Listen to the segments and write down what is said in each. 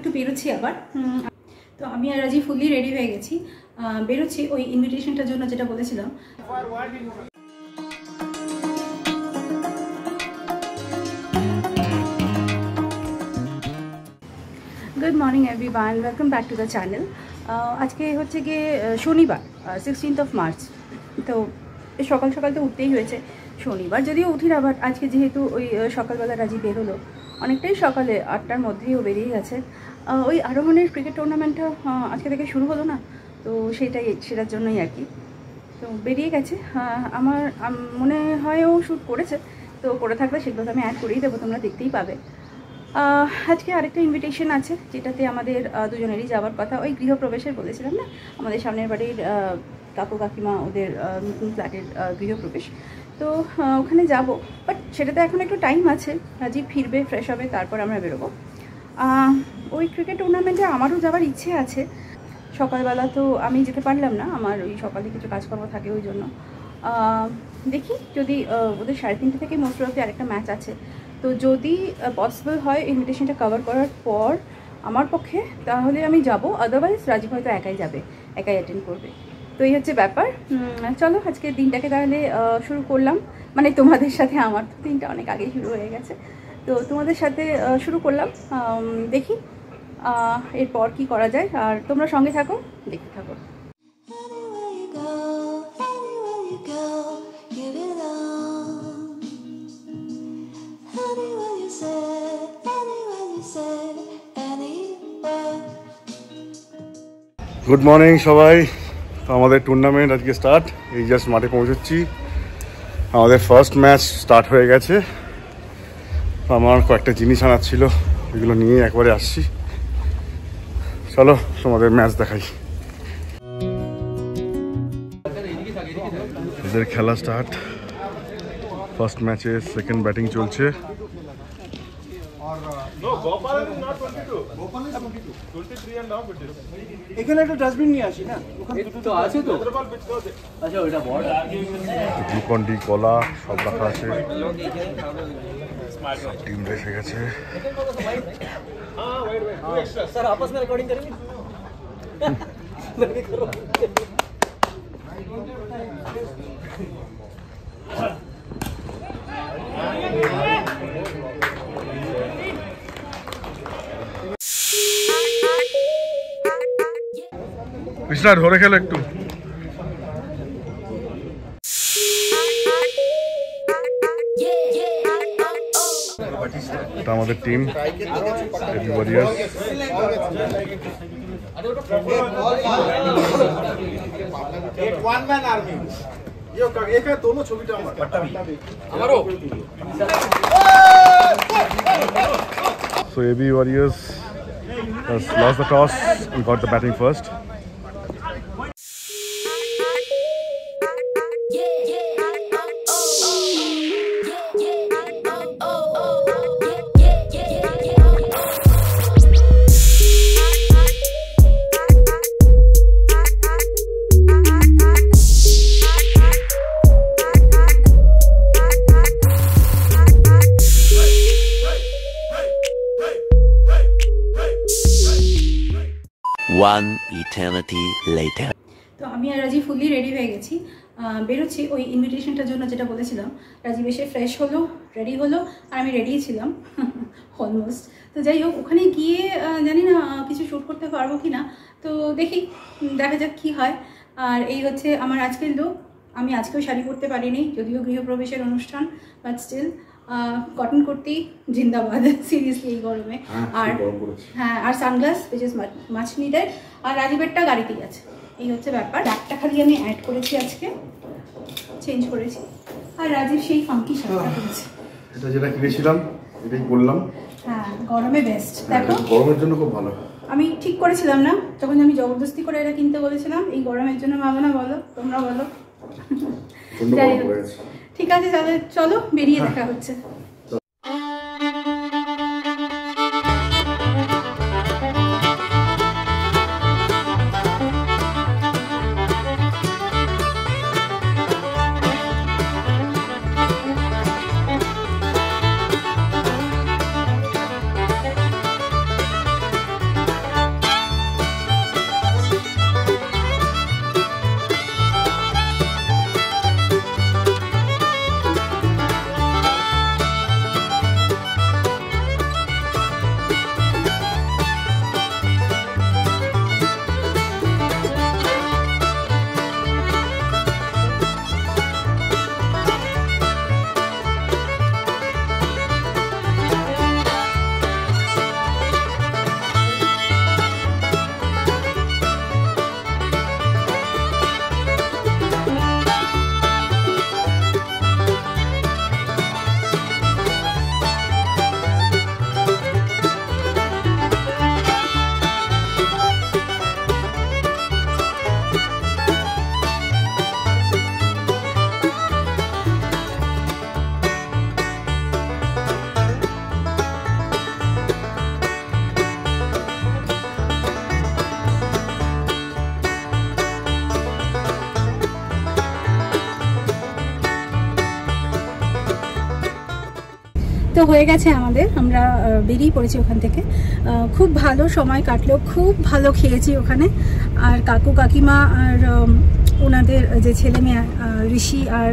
একটু বেরোচ্ছি আবার। তো আমি আর রাজি ফুললি রেডি হয়ে গেছি, বেরোচ্ছি ওই ইনভিটেশনটার জন্য যেটা বলেছিলাম। Good morning everyone, welcome back to the channel. আজকে হচ্ছে গিয়ে শনিবার 16th মার্চ। তো সকাল সকাল তো উঠতেই হয়েছে, শনিবার যদিও উঠি না, বাট আজকে যেহেতু ওই সকালবেলা রাজি বেরোলো অনেকটাই সকালে, 8টার মধ্যেই ও বেরিয়ে গেছে। ওই আরোহণের ক্রিকেট টুর্নামেন্টটা আজকে থেকে শুরু হলো না, তো সেটার জন্যই আর কি। তো বেরিয়ে গেছে, আমার মনে হয় ও শ্যুট করেছে, তো করে থাকলে সেগুলো তো আমি অ্যাড করেই দেবো, তোমরা দেখতেই পাবে। আজকে আরেকটা ইনভিটেশন আছে যেটাতে আমাদের দুজনেরই যাওয়ার কথা। ওই গৃহপ্রবেশের বলেছিলাম না, আমাদের সামনের বাড়ির কাকু কাকিমা ওদের নতুন ফ্ল্যাটের গৃহপ্রবেশ। তো ওখানে যাব, বাট সেটাতে এখন একটু টাইম আছে। রাজীব ফিরবে, ফ্রেশ হবে, তারপর আমরা বেরোবো। ওই ক্রিকেট টুর্নামেন্টে আমারও যাওয়ার ইচ্ছে আছে। সকালবেলা তো আমি যেতে পারলাম না, আমার ওই সকালে কিছু কাজকর্ম থাকে, ওই জন্য দেখি যদি ওদের 3:30 থেকে মোস্ট অফ আরেকটা ম্যাচ আছে। তো যদি পসিবল হয় ইনভিটেশনটা কভার করার পর আমার পক্ষে, তাহলে আমি যাব, আদারওয়াইজ রাজীব হয়তো একাই যাবে, একাই অ্যাটেন্ড করবে। তো এই হচ্ছে ব্যাপার। চলো আজকের দিনটাকে তাহলে শুরু করলাম, মানে তোমাদের সাথে। আমার তো দিনটা অনেক আগেই শুরু হয়ে গেছে, তো তোমাদের সাথে শুরু করলাম। দেখি এরপর কি করা যায়, আর তোমরা সঙ্গে থাকো, দেখতে থাকো। গুড মর্নিং সবাই। তো আমাদের টুর্নামেন্ট আজকে স্টার্ট, এই জাস্ট মাঠে পৌঁছচ্ছি। আমাদের ফার্স্ট ম্যাচ স্টার্ট হয়ে গেছে। আমার কয়েকটা জিনিস আনার ছিল, এগুলো নিয়ে একবারে আসছি। চলো তোমাদের ম্যাচ দেখাই। এদের খেলা স্টার্ট, ফার্স্ট ম্যাচে সেকেন্ড ব্যাটিং চলছে। এখানে একটা ডাস্টবিন নিয়ে আসি না, ওখানে তো আছে তো। আচ্ছা ওটা বড় গ্লুকন ডি, কলা সব রাখা আছে। টিম এসে গেছে। सर आपस में रिकॉर्डिंग करेंगे। কৃষ্ণা ধরে খেলো একটু। এটা আমাদের team AB Warriors. So AB Warriors has lost the toss and got the batting first. One eternity later. তো আমি আর রাজীব ফুললি রেডি হয়ে গেছি, বেরোচ্ছি ওই ইনভিটেশনটার জন্য যেটা বলেছিলাম। রাজীব এসে ফ্রেশ হলো, রেডি হলো, আর আমি রেডিই ছিলাম অলমোস্ট। তো যাই হোক, ওখানে গিয়ে জানি না কিছু শ্যুট করতে পারবো কি না, তো দেখি, দেখা যাক কী হয়। আর এই হচ্ছে আমার আজকের লুক। আমি আজকেও শাড়ি পরতে পারিনি, যদিও গৃহপ্রবেশের অনুষ্ঠান, বাট স্টিল কটন কুর্তি জিন্দাবাদ, সিরিয়াসলি এই গরমে। আর হ্যাঁ, আর sunglass which is much needed. আর রাজীবেরটা গাড়িতেই আছে। এই হচ্ছে ব্যাপার। ব্যাগটা খালি আমি অ্যাড করেছি, আজকে চেঞ্জ করেছি। আর রাজীব সেই ফাঙ্কি শার্টটা করেছে, এটা যেটা কিনেছিলাম এটাই করলাম। হ্যাঁ, গরমে বেস্ট। দেখো গরমের জন্য খুব ভালো। আমি ঠিক করেছিলাম না, তখন আমি জবরদস্তি করে এটা কিনতে বলেছিলাম। এই গরমের জন্য ভাবো না, বলো তোমরা, বলো। ঠিক আছে, তাহলে চলো বেরিয়ে দেখা হচ্ছে। হয়ে গেছে আমাদের, আমরা বেরিয়ে পড়েছি ওখান থেকে। খুব ভালো সময় কাটলো, খুব ভালো খেয়েছি ওখানে। আর কাকু কাকিমা আর ওনাদের যে ছেলে মেয়ে ঋষি আর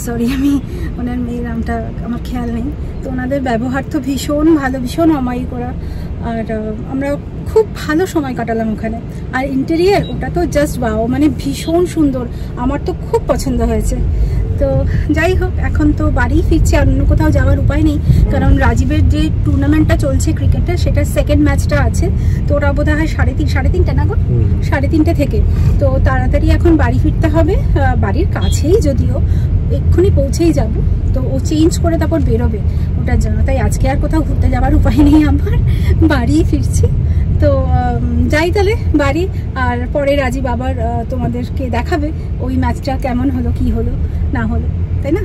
সরি আমি ওনার মেয়ের নামটা আমার খেয়াল নেই, তো ওনাদের ব্যবহার তো ভীষণ ভালো, ভীষণ অমায়িক করা। আর আমরা খুব ভালো সময় কাটালাম ওখানে। আর ইন্টেরিয়ার ওটা তো জাস্ট ওয়াও, মানে ভীষণ সুন্দর, আমার তো খুব পছন্দ হয়েছে। তো যাই হোক, এখন তো বাড়ি ফিরছি, আর অন্য কোথাও যাওয়ার উপায় নেই, কারণ রাজীবের যে টুর্নামেন্টটা চলছে ক্রিকেটের, সেটার সেকেন্ড ম্যাচটা আছে। তো ওরা বোধ হয় 3:30 না গো, 3:30 থেকে। তো তাড়াতাড়ি এখন বাড়ি ফিরতে হবে, বাড়ির কাছেই যদিও, এক্ষুনি পৌঁছেই যাব। তো ও চেঞ্জ করে তারপর বেরোবে ওটার জন্য, তাই আজকে আর কোথাও ঘুরতে যাওয়ার উপায় নেই আমার, বাড়ি ফিরছি। তো যাই তাহলে বাড়ি, আর পরে রাজীব আবার তোমাদেরকে দেখাবে ওই ম্যাচটা কেমন হলো, কি হলো না হলো, তাই না?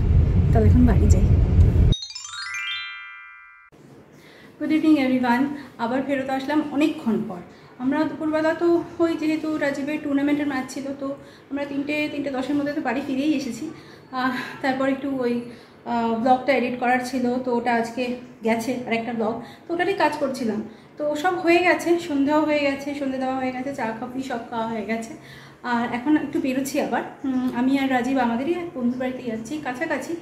তবে এখন বাড়ি যাই। গুড ইভিনিং এভরিওয়ান, আবার ফেরত আসলাম অনেকক্ষণ পর। আমরা দুপুরবেলা তো ওই যেহেতু রাজীবের টুর্নামেন্টের ম্যাচ ছিল, তো আমরা 3:10-এর মধ্যে তো বাড়ি ফিরেই এসেছি। তারপর একটু ওই ব্লগটা এডিট করার ছিল, তো ওটা আজকে গেছে, আরেকটা ব্লগ, তো ওটারই কাজ করছিলাম। তো সব হয়ে গেছে, সন্ধ্যাও হয়ে গেছে, সন্ধ্যে দেওয়া হয়ে গেছে, চা কফি সব খাওয়া হয়ে গেছে। আর এখন একটু বেরোচ্ছি আবার, আমি আর রাজীব আমাদেরই এক বন্ধুর বাড়িতে যাচ্ছি, কাছাকাছি।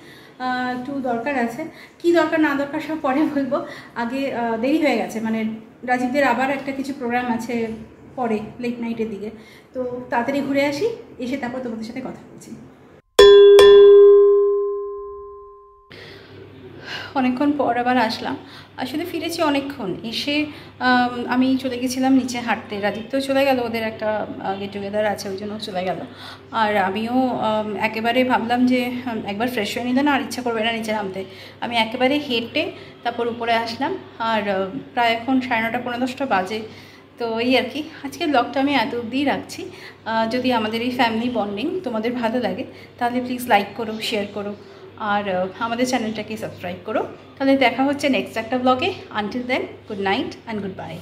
একটু দরকার আছে, কি দরকার না দরকার সব পরে বলবো, আগে দেরি হয়ে গেছে, মানে রাজীবদের আবার একটা কিছু প্রোগ্রাম আছে পরে লেট নাইটের দিকে। তো তাড়াতাড়ি ঘুরে আসি, এসে তারপর তোমাদের সাথে কথা বলছি। অনেকক্ষণ পর আবার আসলাম, আসলে ফিরেছি অনেকক্ষণ। এসে আমি চলে গেছিলাম নিচে হাঁটতে, রাজীব তো চলে গেল, ওদের একটা গেট টুগেদার আছে ওই জন্য চলে গেল। আর আমিও একেবারে ভাবলাম যে একবার ফ্রেশ হয়ে নিলে না আর ইচ্ছা করবে না নিচে নামতে, আমি একেবারে হেঁটে তারপর উপরে আসলাম। আর প্রায় এখন 9:30-10:30 বাজে। তো এই আর কি, আজকের ব্লগটা আমি এত অবধিই রাখছি। যদি আমাদের এই ফ্যামিলি বন্ডিং তোমাদের ভালো লাগে তাহলে প্লিজ লাইক করো, শেয়ার করো, আর আমাদের চ্যানেলটাকে সাবস্ক্রাইব করো। তাহলে দেখা হচ্ছে নেক্সট একটা ব্লগে। Until then, good night and good by.